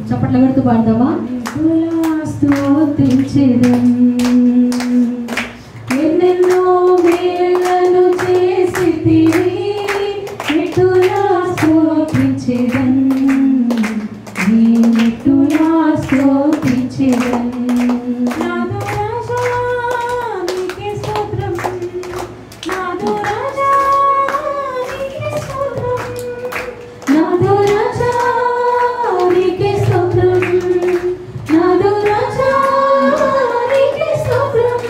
చప్పట్ల పెడుతూ పాడదామా? స్తుతించెదన్ ఎన్నెన్నో మేలను చేసితివి, ఎటులా స్తుతించెదన్ నేనెటులా స్తుతించెదన్. నాదు రాజా నీకే స్తోత్రం, నాదు రాజా నీకే స్తోత్రం, నాదు రాజా నీకే స్తోత్రం, నాదు రాజా నీకే స్తోత్రం.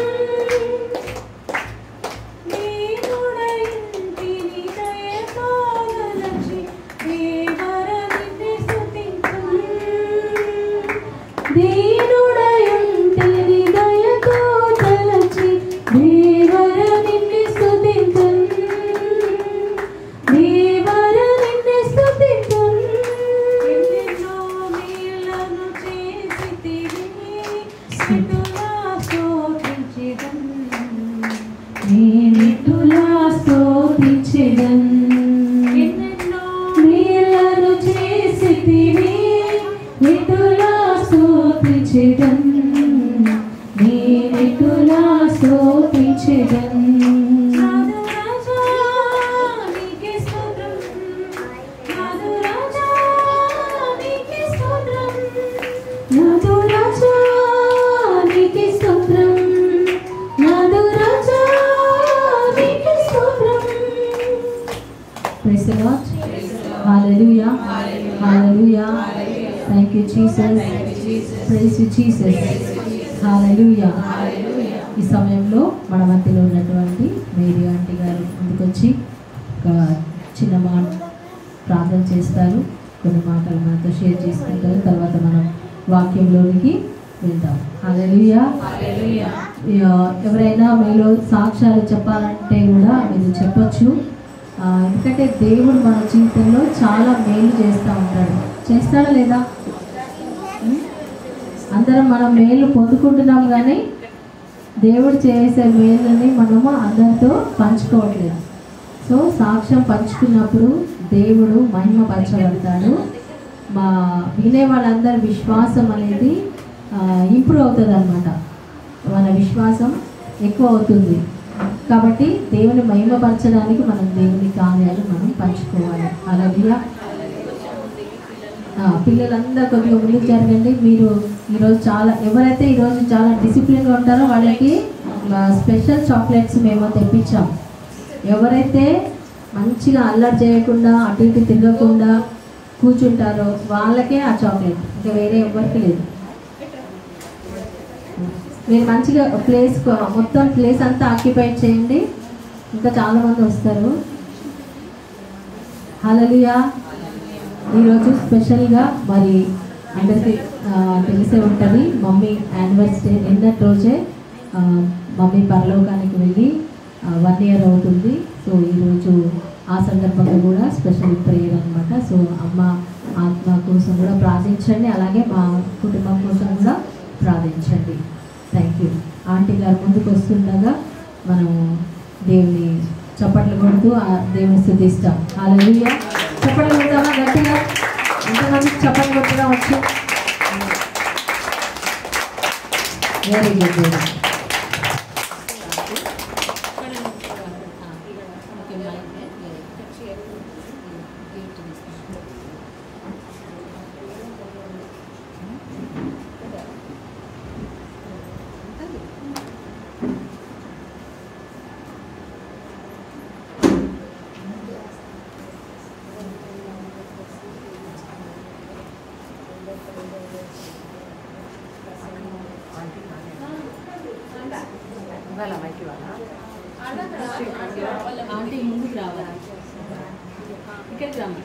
దీనుడైంటిని దయతో తలచి దేవర నిన్ను స్తుతింతును, దీనుడైంటిని దయతో తలచి దేవర నిన్ను స్తుతింతును, దేవర నిన్ను స్తుతింతును. ఎన్నెన్నో మేలను చేసితివి, ఎటులా స్తుతించెదన్ నేనెటులా స్తుతించెదన్. ఎన్నెన్నో మేలను చేసితివి, ఎటులా స్తుతించెదన్ నేనెటులా స్తుతించెదన్. నాదు రాజా నీకే స్తోత్రం, నాదు రాజా నీకే స్తోత్రం, నాదు రాజా నీకే స్తోత్రం, నాదు రాజా నీకే స్తోత్రం. Praise the Lord. Hallelujah. Hallelujah. Thank you Jesus. Praise you Jesus. Hallelujah. ఈ సమయంలో మన మధ్యలో ఉన్నటువంటి మేరీ ఆంటీ గారు ముందుకొచ్చి ఒక చిన్న మాట ప్రార్థన చేస్తారు, కొన్ని మాటలు మనతో షేర్ చేసుకుంటారు. తర్వాత మనం వాక్యంలోనికి వెళ్తాం. హల్లెలూయా. ఎవరైనా మీలో సాక్ష్యాలు చెప్పాలంటే కూడా మీరు చెప్పొచ్చు. ఎందుకంటే దేవుడు మన జీవితంలో చాలా మేలు చేస్తూ ఉంటాడు. చేస్తాడా లేదా? అందరం మనం మేలు పొందుకుంటున్నాం, కానీ దేవుడు చేసే మేలుని మనము అందరితో పంచుకోవట్లేదు. సో సాక్ష్యం పంచుకున్నప్పుడు దేవుడు మహిమపరచబడతాడు. మా వినే వాళ్ళందరి విశ్వాసం అనేది ఇంప్రూవ్ అవుతుంది అన్నమాట. మన విశ్వాసం ఎక్కువ అవుతుంది. కాబట్టి దేవుని మహిమపరచడానికి మనం దేవుని కార్యాలు మనం పంచుకోవాలి. హల్లెలూయా. పిల్లలందరూ కొద్దిగా ముందుకు జరగండి. మీరు ఈరోజు ఎవరైతే ఈరోజు చాలా డిసిప్లిన్గా ఉంటారో వాళ్ళకి స్పెషల్ చాక్లెట్స్ మేము తెప్పించాం. ఎవరైతే మంచిగా అల్లరి చేయకుండా అటు ఇటు తిరగకుండా కూర్చుంటారో వాళ్ళకే ఆ చాక్లెట్, ఇంకా వేరే ఎవరికి లేదు. మీరు మంచిగా మొత్తం ప్లేస్ అంతా ఆక్యుపై చేయండి, ఇంకా చాలామంది వస్తారు. హల్లెలూయా. ఈరోజు స్పెషల్గా మరి అందరికీ తెలిసే ఉంటుంది, మమ్మీ యానివర్సరీ. నిన్నటి రోజే మమ్మీ పరలోకానికి వెళ్ళి 1 year అవుతుంది. సో ఈరోజు ఆ సందర్భంగా కూడా స్పెషల్ ప్రేయర్ అనమాట. సో అమ్మ ఆత్మ కోసం కూడా ప్రార్థించండి, అలాగే మా కుటుంబం కోసం కూడా ప్రార్థించండి. Thank you. ఆంటీ గారు ముందుకు వస్తుండగా మనం దేవుని చప్పట్లు కొడుతూ దేవుని స్తుతిస్తాం. హల్లెలూయా. చప్పట్లు కొడతామా గట్టిగా? ఎంతమందికి చప్పట్లు కొట్టడం వచ్చు? Very good. ఆంటీ ముందుకు రావాలి, ఇక్కడికి రాము.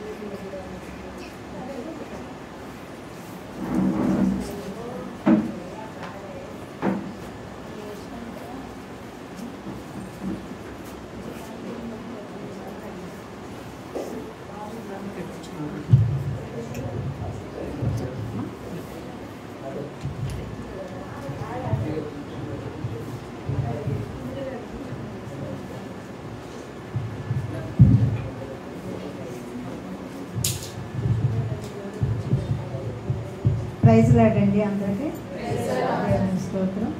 ప్రైజ్ లాడండి అందరికీ. దేవుని స్తోత్రం.